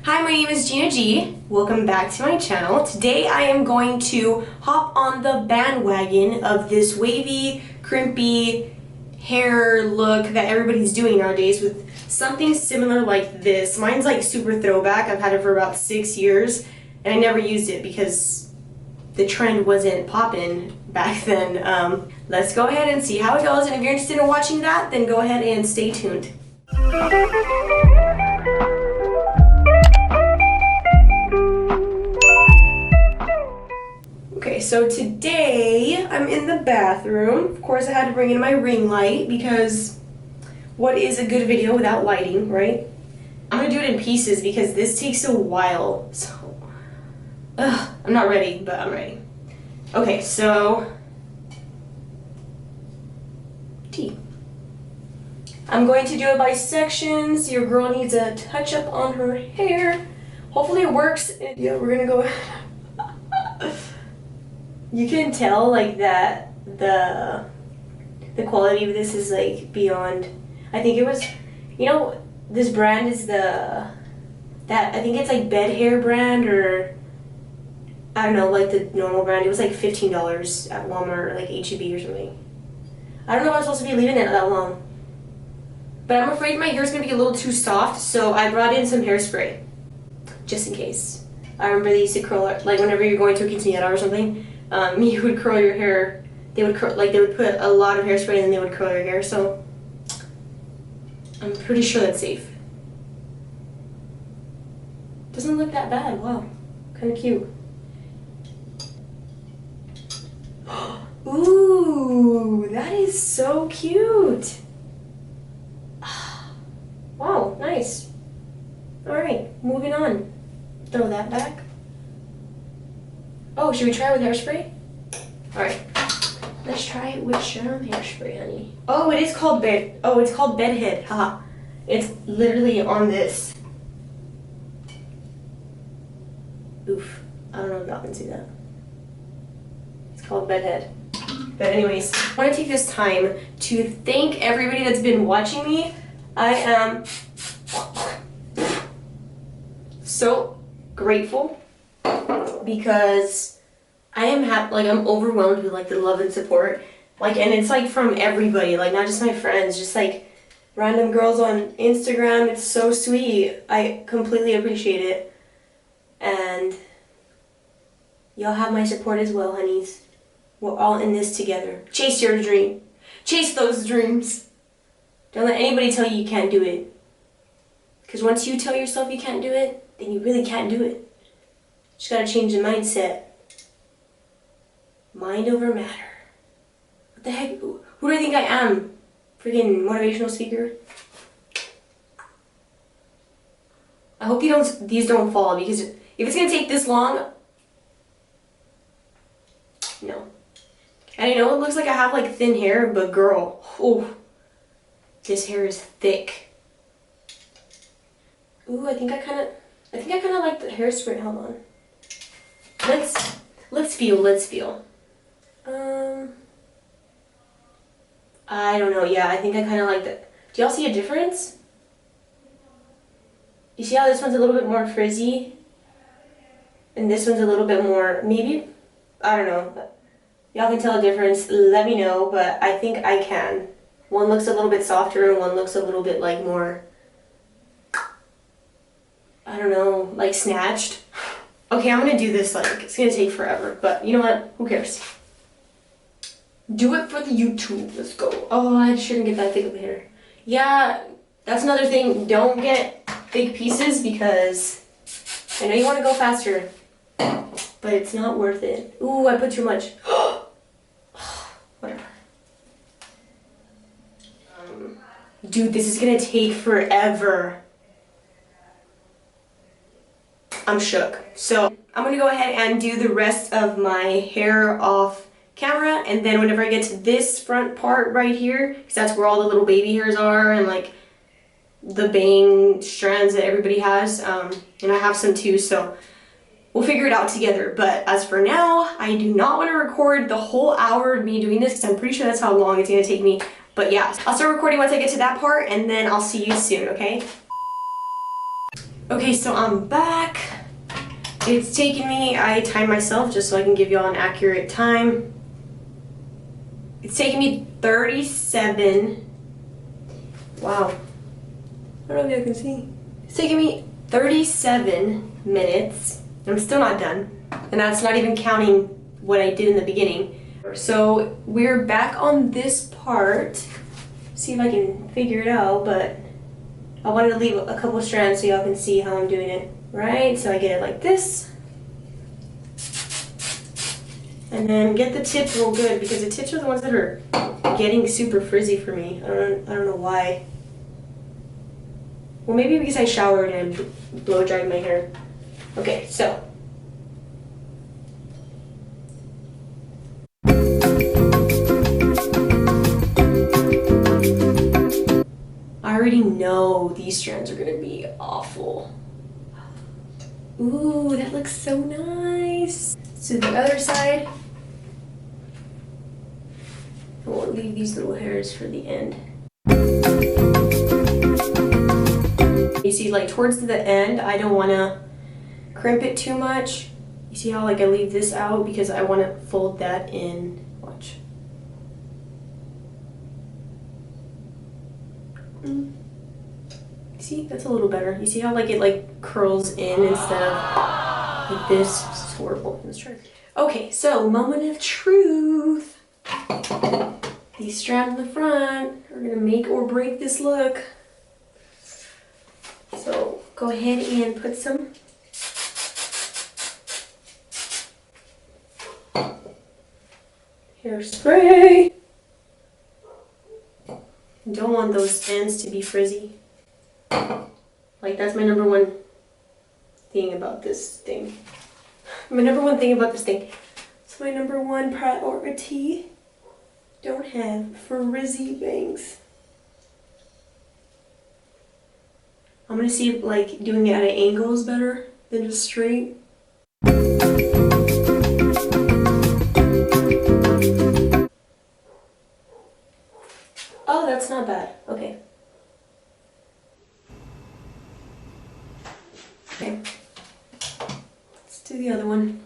Hi, my name is Gina G. Welcome back to my channel. Today I am going to hop on the bandwagon of this wavy, crimpy hair look that everybody's doing nowadays with something similar like this. Mine's like super throwback. I've had it for about 6 years and I never used it because the trend wasn't popping back then. Let's go ahead and see how it goes, and if you're interested in watching that, then go ahead and stay tuned. Okay, so today I'm in the bathroom. Of course, I had to bring in my ring light because what is a good video without lighting, right? I'm gonna do it in pieces because this takes a while. So, I'm not ready, but I'm ready. Okay, so tea. I'm going to do it by sections. Your girl needs a touch up on her hair. Hopefully it works. Yeah, we're gonna go. You can tell like that the quality of this is like beyond. I think it was, you know, this brand is I think it's like Bed Hair brand, or I don't know, like the normal brand. It was like $15 at Walmart or like H-E-B or something. I don't know if I'm supposed to be leaving it that long, but I'm afraid my hair's gonna be a little too soft, so I brought in some hairspray just in case. I remember they used to curl it, like whenever you're going to a quinceañera or something. You would curl your hair. They would put a lot of hairspray and then they would curl your hair. So I'm pretty sure that's safe. Doesn't look that bad. Wow, kind of cute. Ooh, that is so cute. Wow, nice. All right, moving on. Throw that back. Oh, should we try it with hairspray? Alright. Let's try it with hairspray, honey. Oh, it is called it's called BEDHEAD. Haha. It's literally on this. Oof. I don't know if y'all can see that. It's called BEDHEAD. But anyways, I want to take this time to thank everybody that's been watching me. I am so grateful because I am I'm overwhelmed with like the love and support, like, and it's like from everybody, like not just my friends, just like random girls on Instagram. It's so sweet. I completely appreciate it, and y'all have my support as well, honeys. We're all in this together. Chase your dream. Chase those dreams. Don't let anybody tell you you can't do it, because once you tell yourself you can't do it, then you really can't do it. Just gotta change the mindset. Mind over matter. What the heck? Who do I think I am? Freaking motivational speaker? I hope these don't fall, because if it's gonna take this long, no. And I know it looks like I have like thin hair, but girl, oh, this hair is thick. Ooh, I think I kind of like the hairspray. Hold on. Let's feel. I don't know. Yeah, I think I kind of like that. Do y'all see a difference? You see how this one's a little bit more frizzy? And this one's a little bit more, maybe? I don't know. Y'all can tell a difference. Let me know, but I think I can. One looks a little bit softer and one looks a little bit like more, I don't know, like snatched. Okay, I'm gonna do this, like, it's gonna take forever, but you know what? Who cares? Do it for the YouTube. Let's go. Oh, I shouldn't get that thick of hair. Yeah, that's another thing. Don't get big pieces because I know you want to go faster, but it's not worth it. Ooh, I put too much. Whatever. Dude, this is gonna take forever. I'm shook. So I'm gonna go ahead and do the rest of my hair off camera, and then whenever I get to this front part right here, because that's where all the little baby hairs are and like the bang strands that everybody has, and I have some too, so we'll figure it out together. But as for now, I do not want to record the whole hour of me doing this because I'm pretty sure that's how long it's gonna take me. But yeah, I'll start recording once I get to that part, and then I'll see you soon, okay? Okay, so I'm back. It's taken me, I timed myself just so I can give y'all an accurate time. It's taken me 37, wow, I don't know if you can see. It's taken me 37 minutes. I'm still not done. And that's not even counting what I did in the beginning. So we're back on this part. See if I can figure it out, but I wanted to leave a couple strands so y'all can see how I'm doing it. Right, so I get it like this. And then get the tips real good because the tips are the ones that are getting super frizzy for me. I don't know why. Well, maybe because I showered and blow dried my hair. Okay, so. I already know these strands are gonna be awful. Ooh, that looks so nice. So the other side, I won't leave these little hairs for the end. You see, like towards the end, I don't want to crimp it too much. You see how like I leave this out because I want to fold that in. Watch. See, that's a little better. You see how like it like curls in instead of like this? This is horrible. Let's try. Okay, so moment of truth. These strands in the front are gonna make or break this look. So go ahead and put some hairspray. Don't want those ends to be frizzy. Like that's my number one thing about this thing. My number one thing about this thing. It's my number one priority. Don't have frizzy bangs. I'm gonna see if like doing it at an angle is better than just straight. Oh, that's not bad. Okay. Okay. Let's do the other one.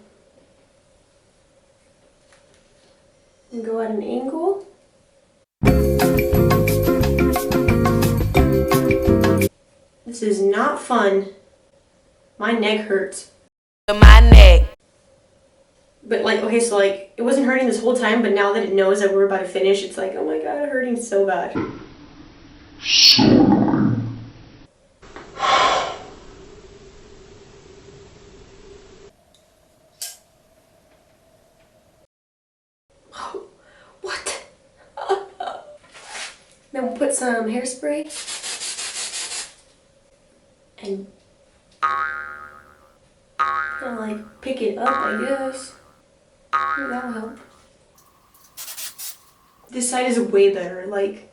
And go at an angle. This is not fun. My neck hurts. My neck. But like, okay, so like, it wasn't hurting this whole time, but now that it knows that we're about to finish, it's like, oh my god, it's hurting so bad. So annoying. What? Then we'll put some hairspray. And kind of like pick it up, I guess. Maybe that'll help. This side is way better, like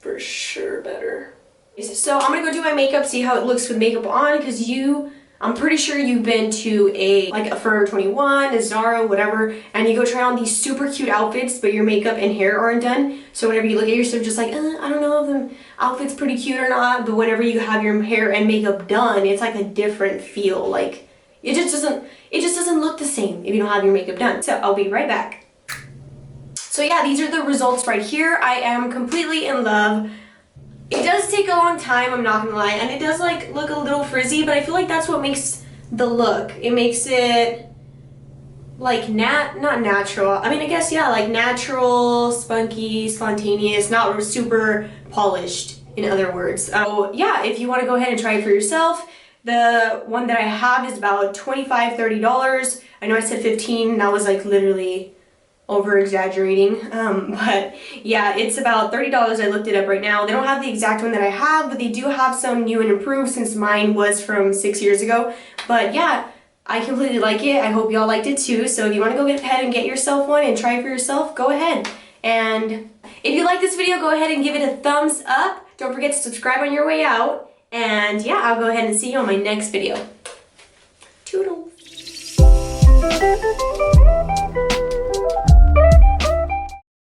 for sure better. So I'm gonna go do my makeup, see how it looks with makeup on, because I'm pretty sure you've been to a Forever 21, a Zara, whatever, and you go try on these super cute outfits, but your makeup and hair aren't done. So whenever you look at yourself, just like, I don't know if the outfit's pretty cute or not, but whenever you have your hair and makeup done, it's like a different feel. Like, it just doesn't look the same if you don't have your makeup done. So I'll be right back. So yeah, these are the results right here. I am completely in love. It does take a long time, I'm not gonna lie, and it does like look a little frizzy, but I feel like that's what makes the look. It makes it like not natural. I mean, I guess, yeah, like natural, spunky, spontaneous, not super polished, in other words. So yeah, if you want to go ahead and try it for yourself, the one that I have is about $25, $30. I know I said 15, that was like literally over exaggerating, but yeah, it's about $30. I looked it up right now. They don't have the exact one that I have, but they do have some new and improved since mine was from 6 years ago. But yeah, I completely like it. I hope y'all liked it too. So if you want to go ahead and get yourself one and try it for yourself, go ahead. And if you like this video, go ahead and give it a thumbs up. Don't forget to subscribe on your way out. And yeah, I'll go ahead and see you on my next video. Toodles.